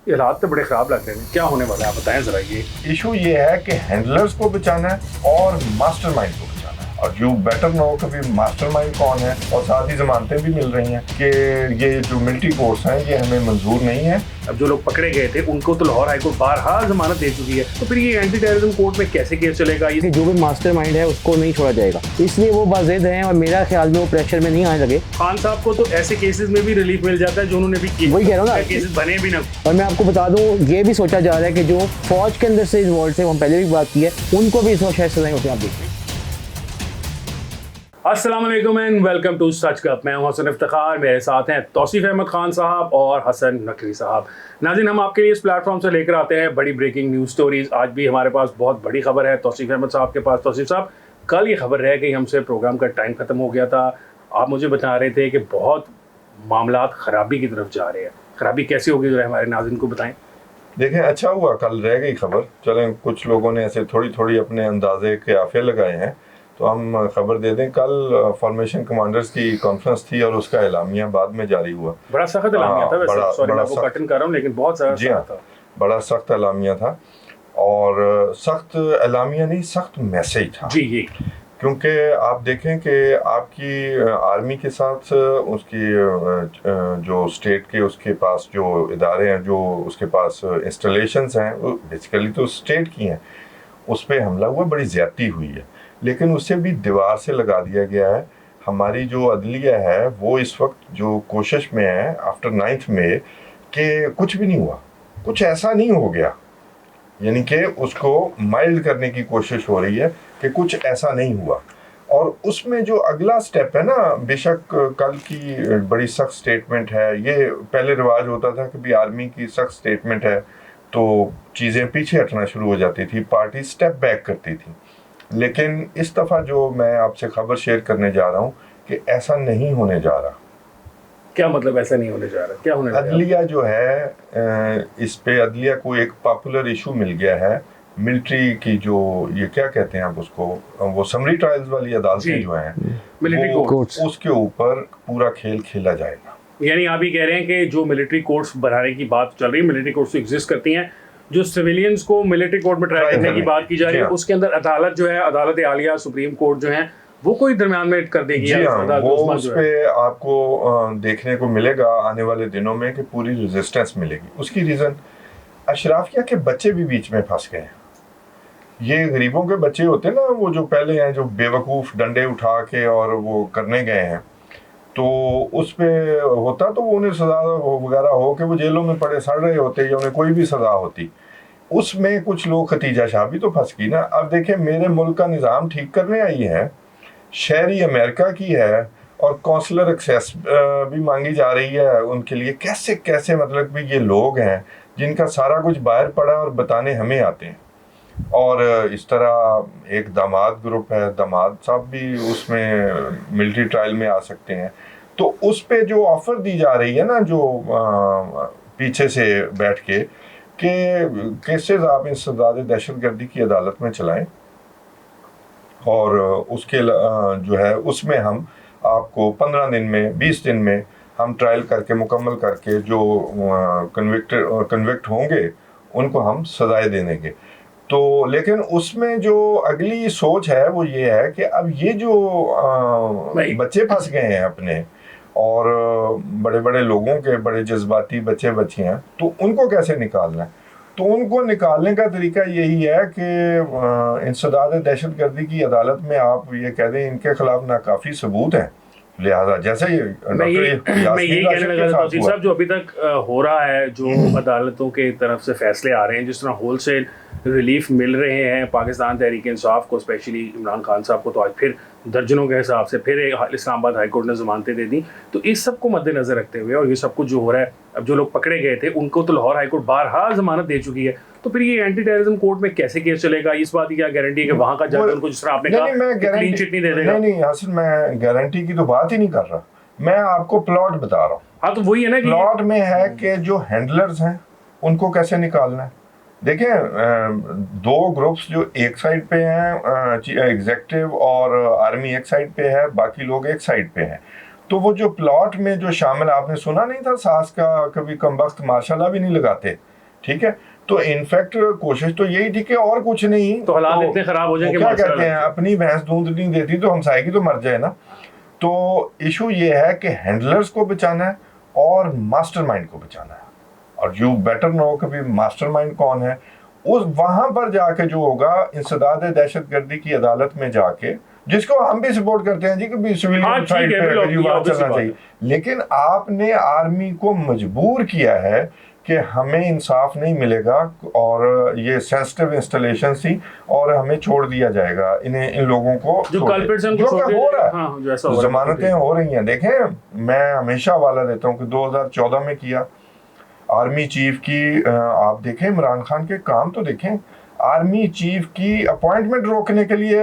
ये हालात तो बड़े ख़राब लग रहे हैं, क्या होने वाला है आप बताएं ज़रा। ये इशू ये है कि हैंडलर्स को बचाना है और मास्टरमाइंड को बचाना है, और यू बेटर नो कि मास्टरमाइंड कौन है, और साथ ही जमानतें भी मिल रही हैं कि ये जो मिलिट्री कोर्ट्स हैं ये हमें मंजूर नहीं है। अब जो लोग पकड़े गए थे उनको तो लाहौर हाई कोर्ट बारहा जमानत दे चुकी है, तो फिर ये एंटी टेररिज्म कोर्ट में कैसे केस चलेगा? ये जो भी मास्टरमाइंड है उसको नहीं छोड़ा जाएगा, इसलिए वो बाज़िद हैं और मेरा ख्याल में वो प्रेशर में नहीं आने लगे। खान साहब को तो ऐसे केसेस में भी रिलीफ मिल जाता है जो उन्होंने भी किए, वही कह रहा हूँ ना, केसेस बने भी ना। और मैं आपको बता दूं, ये भी सोचा जा रहा है कि जो फौज के अंदर से इन्वॉल्व थे, हम पहले भी बात की है, उनको भी इस वक्त शायद सजाएं होती हैं। आप देखिए। अस्सलाम वालेकुम एंड वेलकम टू सच गप। मैं हूं हसन इफ्तिखार, मेरे साथ हैं तौसीफ अहमद खान साहब और हसन नकवी साहब। नाज़रीन, हम आपके लिए इस प्लेटफॉर्म से लेकर आते हैं बड़ी ब्रेकिंग न्यूज़ स्टोरीज। आज भी हमारे पास बहुत बड़ी खबर है तौसीफ अहमद साहब के पास। तौसीफ साहब, कल ये खबर रह गई हमसे, प्रोग्राम का टाइम ख़त्म हो गया था। आप मुझे बता रहे थे कि बहुत मामलात ख़राबी की तरफ जा रहे हैं। ख़राबी कैसी होगी जरा हमारे नाज़रीन को बताएं। देखें, अच्छा हुआ कल रह गई खबर। चलें, कुछ लोगों ने ऐसे थोड़ी थोड़ी अपने अंदाजे के आफे लगाए हैं, तो हम खबर दे दें। कल फॉर्मेशन कमांडर्स की कॉन्फ्रेंस थी और उसका एलामिया बाद में जारी हुआ। बड़ा सख्त एलामिया था वैसे, सॉरी मैं आपको कटन कर रहा हूं, लेकिन बहुत ज़्यादा सख्त था। बड़ा सख्त एलामिया था, और सख्त एलामिया नहीं, सख्त मैसेज था जी जी। क्योंकि आप देखें कि आपकी आर्मी के साथ उसकी जो स्टेट के उसके पास जो इदारे हैं, जो उसके पास इंस्टॉलेशंस हैं, वो बेसिकली तो स्टेट की हैं, उस पर हमला हुआ, बड़ी ज़्यादती हुई है। लेकिन उससे भी दीवार से लगा दिया गया है। हमारी जो अदलिया है वो इस वक्त जो कोशिश में है आफ्टर 9 मई कि कुछ भी नहीं हुआ, कुछ ऐसा नहीं हो गया, यानी कि उसको माइल्ड करने की कोशिश हो रही है कि कुछ ऐसा नहीं हुआ। और उसमें जो अगला स्टेप है ना, बेशक कल की बड़ी सख्त स्टेटमेंट है। ये पहले रिवाज होता था कि भी आर्मी की सख्त स्टेटमेंट है तो चीज़ें पीछे हटना शुरू हो जाती थी, पार्टी स्टेप बैक करती थी। लेकिन इस दफ़ा जो मैं आपसे खबर शेयर करने जा रहा हूँ कि ऐसा नहीं होने जा रहा। क्या मतलब ऐसा नहीं होने जा रहा? क्या होने जा रहा? अदलिया जो है, इस पे अदलिया को एक पॉपुलर इशू मिल गया है। मिलिट्री की जो ये क्या कहते हैं आप उसको, वो समरी ट्रायल्स वाली अदालतें जो हैं, मिलिट्री कोर्ट्स, उसके ऊपर पूरा खेल खेला जाएगा। यानी आप ही कह रहे हैं कि जो मिलिट्री कोर्ट्स बनाने की बात चल रही है, मिलिट्री कोर्ट्स तो एग्जिस्ट करती हैं, जो सिविलियंस को मिलिट्री कोर्ट में ट्राई करने की बात की जा रही है, उसके अंदर अदालत जो है, अदालत आलिया, सुप्रीम कोर्ट जो है, वो कोई दरमियान में कर देगी। जी हाँ, वो उस पे आपको देखने को मिलेगा आने वाले दिनों में कि पूरी रेजिस्टेंस मिलेगी। उसकी रीज़न अशराफिया के बच्चे भी बीच में फंस गए हैं। ये गरीबों के बच्चे होते हैं ना, वो जो पहले हैं, जो बेवकूफ़ डंडे उठा के और वो करने गए हैं, तो उस पे होता तो उन्हें सज़ा वगैरह हो कि वो जेलों में पड़े सड़ रहे होते, या उन्हें कोई भी सज़ा होती। उसमें कुछ लोग, खतीजा शाह भी तो फंस गई ना। अब देखें, मेरे मुल्क का निज़ाम ठीक करने आई है, शहरी अमेरिका की है, और कौंसलर एक्सेस भी मांगी जा रही है उनके लिए। कैसे कैसे, मतलब भी ये लोग हैं जिनका सारा कुछ बाहर पड़ा और बताने हमें आते हैं। और इस तरह एक दामाद ग्रुप है, दामाद साहब भी उसमें मिलिट्री ट्रायल में आ सकते हैं। तो उस पे जो ऑफ़र दी जा रही है ना, जो पीछे से बैठ के कि केसेस आप इंसदाद दहशतगर्दी की अदालत में चलाएं, और उसके जो है उसमें हम आपको 15 दिन में, 20 दिन में हम ट्रायल करके मुकम्मल करके जो कन्विक्ट होंगे उनको हम सजाएं दे देंगे। तो लेकिन उसमें जो अगली सोच है वो ये है कि अब ये जो बच्चे फंस गए हैं अपने, और बड़े बड़े लोगों के, बड़े जज्बाती बच्चे बच्चियाँ, तो उनको कैसे निकालना है? तो उनको निकालने का तरीका यही है कि इंसदाद दहशतगर्दी की अदालत में आप ये कह दें इनके खिलाफ नाकाफ़ी सबूत हैं, लिहाजा जैसे मैं यही कहने लगा था तौसीफ साहब, जो अभी तक हो रहा है, जो अदालतों के तरफ से फैसले आ रहे हैं, जिस तरह होलसेल रिलीफ मिल रहे हैं पाकिस्तान तहरीक इंसाफ को, स्पेशली इमरान खान साहब को, तो आज फिर दर्जनों के हिसाब से फिर इस्लामाबाद हाई कोर्ट ने जमानतें दे दी। तो इस सब को मद्देनजर रखते हुए, और ये सब कुछ जो हो रहा है, अब जो लोग पकड़े गए थे उनको तो लाहौर हाई कोर्ट बारहा जमानत दे चुकी है, तो फिर ये एंटी टेररिज्म कोर्ट में कैसे केस चलेगा? इस बात की क्या गारंटी है कि वहाँ का जज उनको, जिस तरह आपने कहा, क्लीन चिट नहीं दे देगा? नहीं हसन, मैं गारंटी की तो बात ही नहीं कर रहा, मैं आपको प्लॉट बता रहा हूँ। हाँ, तो वही है ना, प्लॉट में है कि जो हैंडलर्स हैं उनको कैसे निकालना है। देखें, दो ग्रुप्स जो एक साइड पे हैं, एग्जेक्टिव और आर्मी एक साइड पे है, बाकी लोग एक साइड पे हैं। तो वो जो प्लॉट में जो शामिल, आपने सुना नहीं था सास का कभी कमबख्त माशाल्लाह भी नहीं लगाते, ठीक है। तो इनफैक्ट कोशिश तो यही थी कि और कुछ नहीं, तो हालात इतने खराब हो जाए कि क्या कहते हैं, अपनी भैंस दूध नहीं देती तो हमसाये की तो मर जाए ना। तो इशू ये है कि हैंडलर्स को बचाना है और मास्टरमाइंड को बचाना है, और यू बेटर नो कि भी मास्टरमाइंड कौन है। उस वहां पर जाके जो होगा, इंसदाद दहशतगर्दी की अदालत में जाके, जिसको हम भी सपोर्ट करते हैं जी कि सिविलियन साइड पे ये बात चलना चाहिए, लेकिन आपने आर्मी को मजबूर किया है कि हमें इंसाफ नहीं मिलेगा और ये सेंसिटिव इंस्टॉलेशन थी और हमें छोड़ दिया जाएगा, इन्हें इन लोगों को जो कल्प्रिट्स हैं उनको हो रहा है। हाँ, जो ऐसा हो रहा है, जमानतें हो रही हैं। देखें, मैं हमेशा हवाला देता हूँ कि 2014 में किया आर्मी चीफ की, आप देखें इमरान खान के काम तो देखें, आर्मी चीफ की अपॉइंटमेंट रोकने के लिए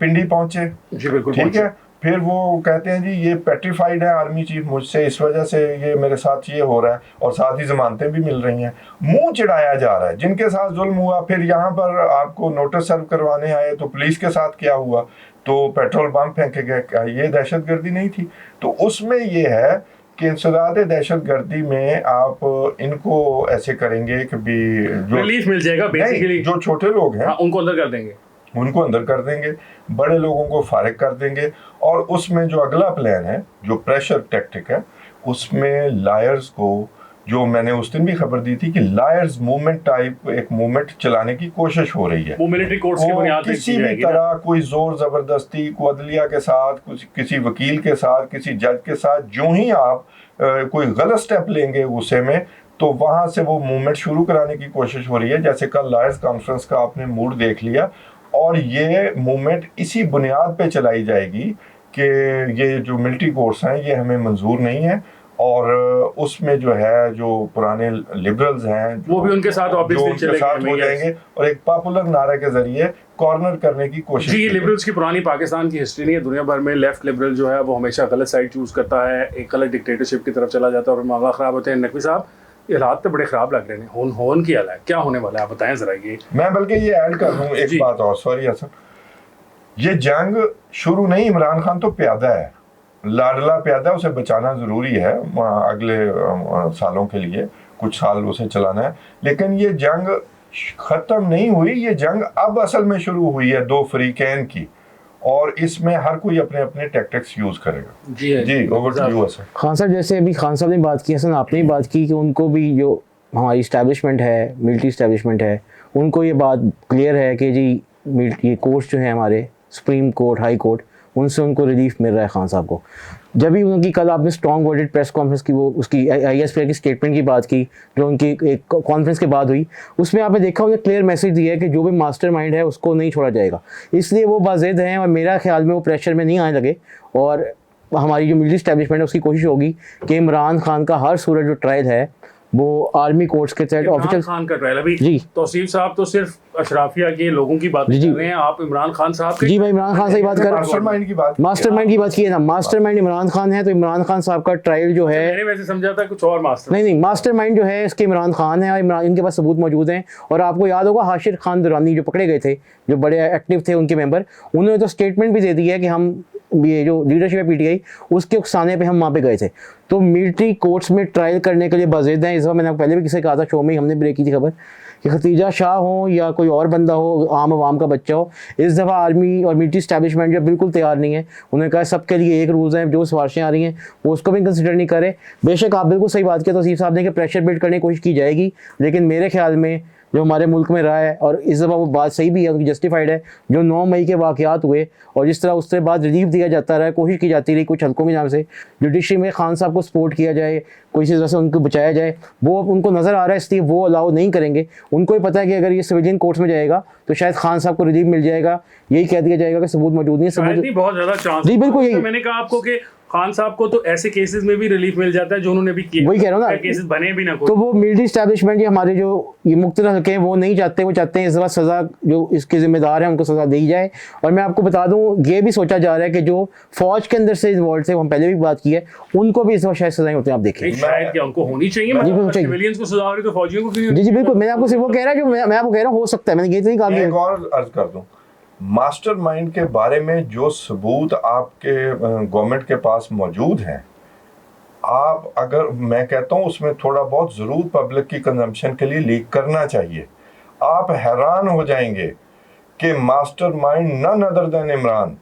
पिंडी पहुंचे, जी बिल्कुल, ठीक है। फिर वो कहते हैं जी ये पेट्रीफाइड है आर्मी चीफ मुझसे, इस वजह से ये मेरे साथ ये हो रहा है, और साथ ही जमानतें भी मिल रही हैं। मुंह चिढ़ाया जा रहा है जिनके साथ जुल्म हुआ। फिर यहाँ पर आपको नोटिस सर्व करवाने आए तो पुलिस के साथ क्या हुआ, तो पेट्रोल बम फेंके गए, ये दहशतगर्दी नहीं थी। तो उसमें ये है कि इंसदाद दहशतगर्दी में आप इनको ऐसे करेंगे कि भी जो रिलीफ मिल जाएगा बेसिकली, जो छोटे लोग हैं उनको अंदर कर देंगे, उनको अंदर कर देंगे, बड़े लोगों को फारिग कर देंगे। और उसमें जो अगला प्लान है, जो प्रेशर टैक्टिक है, उसमें लायर्स को, जो मैंने उस दिन भी खबर दी थी कि लायर्स मूवमेंट टाइप एक मूवमेंट चलाने की कोशिश हो रही है। वो मिलिट्री कोर्ट्स की बुनियाद पे किसी भी तरह कोई जोर जबरदस्ती को अदलिया के साथ, कुछ किसी वकील के साथ, किसी जज के साथ, जो ही आप कोई गलत स्टेप लेंगे गुस्से में, तो वहां से वो मूवमेंट शुरू कराने की कोशिश हो रही है। जैसे कल लायर्स कॉन्फ्रेंस का आपने मूड देख लिया, और ये मूवमेंट इसी बुनियाद पे चलाई जाएगी कि ये जो मिलिट्री कोर्ट्स हैं ये हमें मंजूर नहीं है, और उसमें जो है जो पुराने लिबरल्स हैं वो भी उनके साथ ऑब्वियसली साथ हो जाएंगे, और एक पॉपुलर नारे के जरिए कॉर्नर करने की कोशिश। जी, लिबरल्स की पुरानी पाकिस्तान की हिस्ट्री नहीं है, दुनिया भर में लेफ्ट लिबरल जो है वो हमेशा गलत साइड चूज करता है, एक गलत डिक्टेटरशिप की तरफ चला जाता है और मामला खराब होते हैं। नकवी साहब, ये हालात तो बड़े खराब लग रहे हैं, होन की हाल है, क्या होने वाला है आप बताएं जरा। ये मैं बल्कि ये ऐड कर दूं एक बात और, सॉरी असद, ये जंग शुरू नहीं, इमरान खान तो प्यादा है, लाडला प्यादा, उसे बचाना जरूरी है अगले सालों के लिए, कुछ साल उसे चलाना है। लेकिन ये जंग खत्म नहीं हुई, ये जंग अब असल में शुरू हुई है दो फरीकैन की, और इसमें हर कोई अपने अपने टैक्टिक्स यूज करेगा। जी over to you Asad. Khan साहब, जैसे अभी खान साहब ने बात की, हसन आपने भी बात की कि उनको भी जो हमारी इस्टेब्लिशमेंट है, मिलिट्री इस्टेब्लिशमेंट है, उनको ये बात क्लियर है कि जी ये कोर्ट्स जो है हमारे सुप्रीम कोर्ट, हाई कोर्ट, उनसे उनको रिलीफ मिल रहा है खान साहब को। जब भी उनकी कल आपने स्ट्रॉन्ग वर्डेड प्रेस कॉन्फ्रेंस की, वो उसकी आईएसपीआई की स्टेटमेंट की बात की जो उनकी एक कॉन्फ्रेंस के बाद हुई, उसमें आपने देखा उन्हें क्लियर मैसेज दिया है कि जो भी मास्टरमाइंड है उसको नहीं छोड़ा जाएगा। इसलिए वो बाज़ेद हैं, और मेरा ख्याल में वो प्रेशर में नहीं आने लगे, और हमारी जो मिलिट्री इस्टेब्लिशमेंट है उसकी कोशिश होगी कि इमरान खान का हर सूरत जो ट्रायल है वो आर्मी कोर्ट्स के तहत ऑफिशियल। खान का ट्रायल अभी जी, तौसीफ साहब तो सिर्फ अशराफिया के लोगों की बात कर रहे हैं, आप इमरान खान साहब जी, मैं इमरान खान से ही बात कर रहा हूं। मास्टरमाइंड की बात की है ना, मास्टरमाइंड इमरान खान है, तो इमरान खान साहब का ट्रायल जो है, मैंने वैसे समझा था कुछ और मास्टर नहीं, मास्टरमाइंड जो है इसके इमरान खान है, और इमरान, इनके पास सबूत मौजूद हैं। और आपको याद होगा हाशिर खान दुरानी जो पकड़े गए थे, जो बड़े एक्टिव थे उनके मेंबर, उन्होंने तो स्टेटमेंट भी दे दी है कि हम ये जो लीडरशिप है पीटीआई उसके उकसाने पे हम वहाँ पे गए थे। तो मिलिट्री कोर्ट्स में ट्रायल करने के लिए बाज़ेद हैं। इस बार मैंने पहले भी किसी कहा था शो में, हमने ब्रेक की थी खबर कि खतीजा शाह हो या कोई और बंदा हो, आम आवाम का बच्चा हो, इस दफ़ा आर्मी और मिलिट्री स्टैब्लिशमेंट जो बिल्कुल तैयार नहीं है। उन्होंने कहा सबके लिए एक रूल्स हैं, जो सिफारिशें आ रही हैं वो उसको भी कंसिडर नहीं करे। बेशक आप बिल्कुल सही बात किया तौसीफ साहब ने कि प्रेशर बिल्ड करने की कोशिश की जाएगी, लेकिन मेरे ख्याल में जो हमारे मुल्क में रहा है, और इस दफ़ा वो बात सही भी है, उनकी जस्टिफाइड है, जो 9 मई के वाक़यात हुए और जिस तरह उससे बाद रिलीफ दिया जाता रहा, कोशिश की जाती रही कुछ हल्कों के नाम से, जुडिशरी में खान साहब को सपोर्ट किया जाए, कोई तरह से उनको बचाया जाए, वो उनको नज़र आ रहा है, इसलिए वो अलाउ नहीं करेंगे। उनको ही पता है कि अगर ये सिविलियन कोर्ट्स में जाएगा तो शायद खान साहब को रिलीफ मिल जाएगा, यही कह दिया जाएगा कि सबूत मौजूद नहीं है, सबूत बहुत ज़्यादा चांस। जी बिल्कुल, यही मैंने कहा आपको कि खान साहब को तो ऐसे केसेस में भी रिलीफ मिल जाता है जो उन्होंने भी किए, वही कह रहा हूँ ना, केसेस बने भी ना कोई। तो वो मिलिट्री एस्टैब्लिशमेंट ये हमारे जो ये मुख्तलिफ हल्के हैं वो नहीं चाहते, वो चाहते हैं इस बार सज़ा जो इसके जिम्मेदार हैं उनको सज़ा दी जाए। और मैं आपको बता दूं ये भी सोचा जा रहा है कि जो फौज के अंदर से इन्वॉल्व थे, हम पहले भी बात की है, उनको भी इस बार शायद सजाएं होती हैं। आप देखें शायद क्या उनको होनी चाहिए, मतलब सिविलियंस को सजा हो रही तो फौजियों को क्यों? जी बिल्कुल, मैंने आपको सिर्फ वो कह रहा है जो मैं आपको कह रहा हूँ, हो सकता है, मैंने ये तो नहीं कहा। एक और अर्ज कर दूं, मास्टरमाइंड के बारे में जो सबूत आपके गवर्नमेंट के पास मौजूद हैं आप अगर, मैं कहता हूँ उसमें थोड़ा बहुत ज़रूर पब्लिक की कंजम्पशन के लिए लीक करना चाहिए। आप हैरान हो जाएंगे कि mastermind none other than Imran,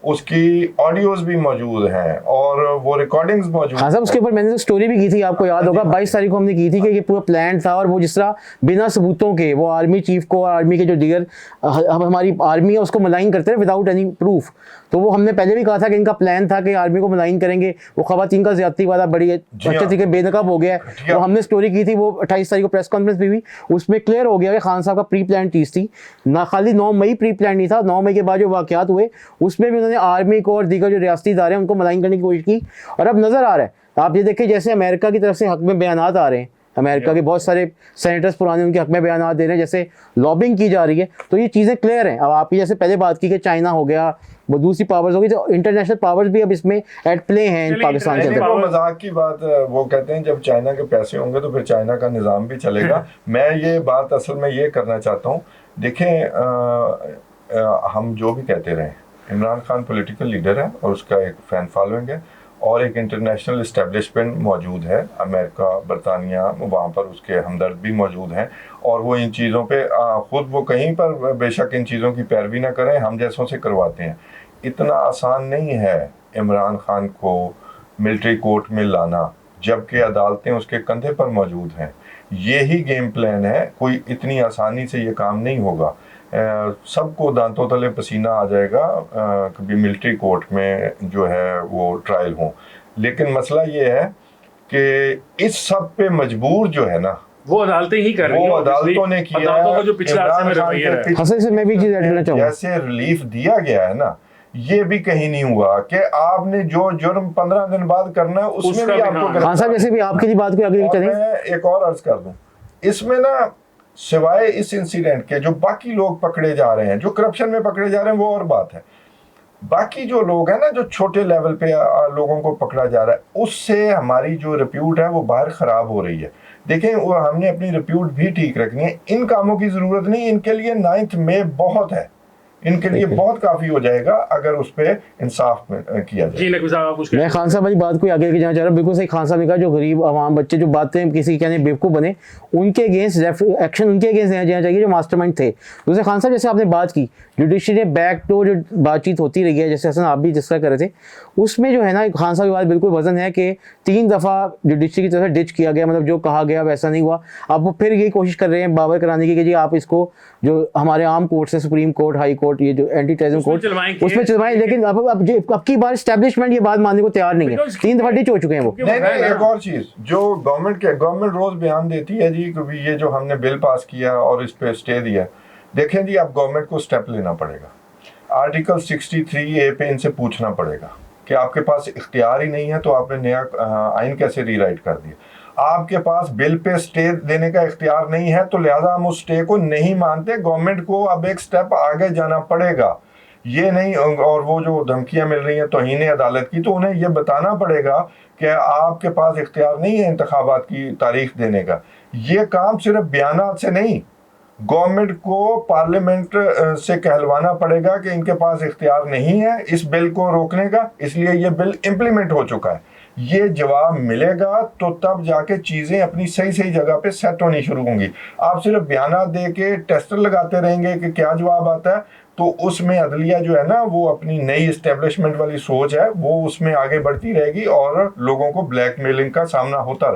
उसकी ऑडियोज भी मौजूद हैं और वो रिकॉर्डिंग्स मौजूद हाँ साहब, उसके ऊपर मैंने तो स्टोरी भी की थी, आपको याद होगा 22 तारीख को हमने की थी कि ये पूरा प्लान था, और वो जिस तरह बिना सबूतों के वो आर्मी चीफ को और आर्मी के जो दीगर हमारी आर्मी है उसको मलाइन करते रहे विदाउट एनी प्रूफ। तो वो हमने पहले भी कहा था कि इनका प्लान था कि आर्मी को मलाइन करेंगे, वो खवातीन का ज्यादती वाला बड़ी अच्छे तरीके बेनकाब हो गया है। तो हमने स्टोरी की थी, वो 28 तारीख को प्रेस कॉन्फ्रेंस भी हुई, उसमें क्लियर हो गया कि खान साहब का प्री प्लान चीज़ थी ना, खाली 9 मई प्री प्लान नहीं था, 9 मई के बाद जो वाकयात हुए उसमें भी उन्होंने आर्मी को और दीगर जो रियासती इदारे हैं उनको मलाइन करने की कोशिश की। और अब नजर आ रहा है, आप ये देखिए जैसे अमेरिका की तरफ से हक में बयानात आ रहे हैं, अमेरिका के बहुत सारे सेनेटर्स पुराने उनके हक में बयान दे रहे हैं, जैसे लॉबिंग की जा रही है, तो ये चीज़ें क्लियर हैं। अब आप जैसे पहले बात की कि चाइना हो गया, वो दूसरी पावर्स होगी, तो इंटरनेशनल पावर्स भी अब इसमें एट प्ले हैं पाकिस्तान के अंदर। वो मजाक की बात, वो कहते हैं जब चाइना के पैसे होंगे तो फिर चाइना का निज़ाम भी चलेगा। मैं ये बात असल में ये करना चाहता हूँ, देखें हम जो भी कहते रहे, इमरान खान पॉलिटिकल लीडर है और उसका एक फ़ैन फॉलोइंग है और एक इंटरनेशनल इस्टेब्लिशमेंट मौजूद है, अमेरिका, बरतानिया, वहाँ पर उसके हमदर्द भी मौजूद हैं और वो इन चीज़ों पे ख़ुद वो कहीं पर बेशक इन चीज़ों की पैरवी ना करें, हम जैसों से करवाते हैं। इतना आसान नहीं है इमरान खान को मिलिट्री कोर्ट में लाना, जबकि अदालतें उसके कंधे पर मौजूद हैं। यही गेम प्लान है, कोई इतनी आसानी से ये काम नहीं होगा। सबको दांतों तले पसीना आ जाएगा कभी मिलिट्री कोर्ट में जो है वो ट्रायल हो, लेकिन मसला ये है कि इस सब पे मजबूर जो है ना वो अदालतें ही कर रही हैं, वो अदालतों ने किया अदालतों का जो पिछला अरसे में रवैया है। असल से मैं भी चीज़ ऐड करना चाहूँगा, जैसे रिलीफ दिया गया है ना, ये भी कहीं नहीं हुआ कि आपने जो जुर्म 15 दिन बाद करना है उसमें भी आपको। खान साहब जैसे भी आपकी जी बात को अगली चलें, मैं एक और अर्ज कर दूं, इसमें ना सिवाय इस इंसिडेंट के जो बाकी लोग पकड़े जा रहे हैं, जो करप्शन में पकड़े जा रहे हैं, वो और बात है। बाकी जो लोग हैं ना, जो छोटे लेवल पे लोगों को पकड़ा जा रहा है, उससे हमारी जो रिप्यूट है वो बाहर खराब हो रही है। देखें, वो हमने अपनी रिप्यूट भी ठीक रखनी है, इन कामों की जरूरत नहीं, इनके लिए 9 मई बहुत है, इनके लिए बहुत काफी हो जाएगा अगर उस पर इंसाफ किया जाए। मैं खान साहब वाली बात को आगे लेके जाना चाह रहा हूँ। बिल्कुल सही खान साहब ने कहा, जो गरीब आवाम बच्चे जो बातें किसी कहने बेवकूफ़ बने, उनके अगेंस्ट एक्शन उनके अगेंस्ट लेना चाहिए जो मास्टरमाइंड थे। दूसरे खान साहब जैसे आपने बात की जुडिशरी ने बैक डोर जो बातचीत होती रही है, जैसे हसन आप भी डिस्कस कर रहे थे, उसमें जो है ना खान साहब की बात बिल्कुल वजन है कि 3 दफ़ा जुडिशरी की तरफ से डिच किया गया, मतलब जो कहा गया वैसा नहीं हुआ। अब वो फिर यही कोशिश कर रहे हैं बाबर कराने की कि जी आप इसको जो हमारे आम कोर्ट है, सुप्रीम कोर्ट, हाई कोर्ट, ये जो एंटी टेररिज्म कोर्ट, उसमें चलवाएं, लेकिन अब की बार एस्टेब्लिशमेंट ये बात मानने को तैयार नहीं है। 3 दफ़ा डिच हो चुके हैं वो। नहीं, एक और चीज़ जो गवर्नमेंट रोज बयान देती है जी, कि ये जो हमने बिल पास किया और इस पे स्टे दिया, देखें जी, अब गवर्नमेंट को स्टेप लेना पड़ेगा। आर्टिकल 63A पे इनसे पूछना पड़ेगा कि आपके पास इख्तियार ही नहीं है तो आपने नया आइन कैसे रीराइट कर दिया। आपके पास बिल पे स्टे देने का इख्तियार नहीं है तो लिहाजा हम उस स्टे को नहीं मानते। गवर्नमेंट को अब एक स्टेप आगे जाना पड़ेगा, ये नहीं। और वो जो धमकियां मिल रही हैं तौहीन अदालत की, तो उन्हें ये बताना पड़ेगा कि आपके पास इख्तियार नहीं है इंतखाबात की तारीख देने का। ये काम सिर्फ बयानात से नहीं, गवर्नमेंट को पार्लियामेंट से कहलवाना पड़ेगा कि इनके पास इख्तियार नहीं है इस बिल को रोकने का, इसलिए ये बिल इम्प्लीमेंट हो चुका है। ये जवाब मिलेगा तो तब जाके चीज़ें अपनी सही सही जगह पे सेट होनी शुरू होंगी। आप सिर्फ बयाना दे के टेस्टर लगाते रहेंगे कि क्या जवाब आता है, तो उसमें अदलिया जो है ना, वो अपनी नई इस्टेब्लिशमेंट वाली सोच है, वो उसमें आगे बढ़ती रहेगी और लोगों को ब्लैकमेलिंग का सामना होता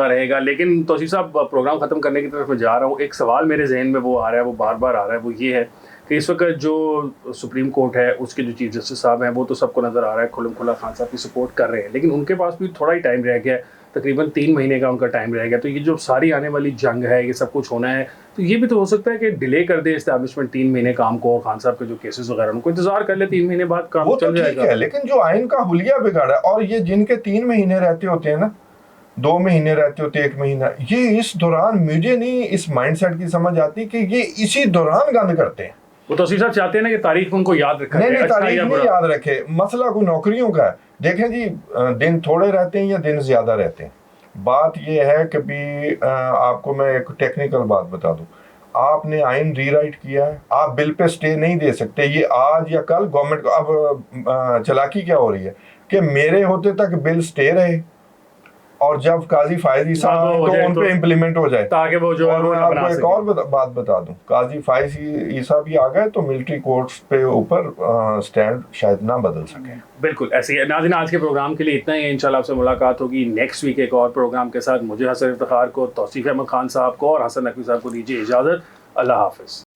रहेगा। लेकिन तौसीफ साहब, प्रोग्राम ख़त्म करने की तरफ मैं जा रहा हूँ। एक सवाल मेरे जहन में वो आ रहा है, वो बार बार आ रहा है, वो ये है कि इस वक्त जो सुप्रीम कोर्ट है उसके जो चीफ जस्टिस साहब हैं, वो तो सबको नज़र आ रहा है खुल्म खुला खान साहब की सपोर्ट कर रहे हैं, लेकिन उनके पास भी थोड़ा ही टाइम रह गया है, तकरीबन 3 महीने का उनका टाइम रह गया। तो ये जो सारी आने वाली जंग है, ये सब कुछ होना है, तो ये भी तो हो सकता है कि डिले कर दे इस्टेब्लिशमेंट 3 महीने काम को, और खान साहब के जो केसेस वगैरह उनको इंतजार कर ले, 3 महीने बाद काम चल जाएगा। है, लेकिन जो आइन का हुलिया बिगाड़ा, और ये जिनके 3 महीने रहते होते हैं ना, 2 महीने रहते होते, 1 महीना, ये इस दौरान मुझे नहीं इस माइंडसेट की समझ आती कि ये इसी दौरान गंद करते हैं। वो तौसीफ साहब चाहते हैं ना कि तारीख उनको याद रखा नहीं, तारीख नहीं याद रखे, मसला कोई नौकरियों का है। देखें जी, दिन थोड़े रहते हैं या दिन ज्यादा रहते हैं, बात यह है कि भी आपको मैं एक टेक्निकल बात बता दूं, आपने आइन रीराइट किया है, आप बिल पे स्टे नहीं दे सकते। ये आज या कल गवर्नमेंट को, अब चालाकी क्या हो रही है, कि मेरे होते तक बिल स्टे रहे और जब काजी फायद ईसा हाँ, तो हो तो जाए उन तो- पे इम्प्लीमेंट हो जाए। ताकि वो जो है और वो मैं ना बना आपको एक सके। और बात बता दूं, काजी फायद ईसा भी आ गए तो मिलिट्री कोर्ट्स पे ऊपर स्टैंड शायद ना बदल सके। बिल्कुल ऐसे ही है। नाज़रीन, आज के प्रोग्राम के लिए इतना ही है। इंशाल्लाह आपसे मुलाकात होगी नेक्स्ट वीक एक और प्रोग्राम के साथ। मुझे हसन इफ्तिखार को, तौसीफ अहमद खान साहब को और हसन नकवी साहब को दीजिए इजाज़त। अल्लाह हाफिज़।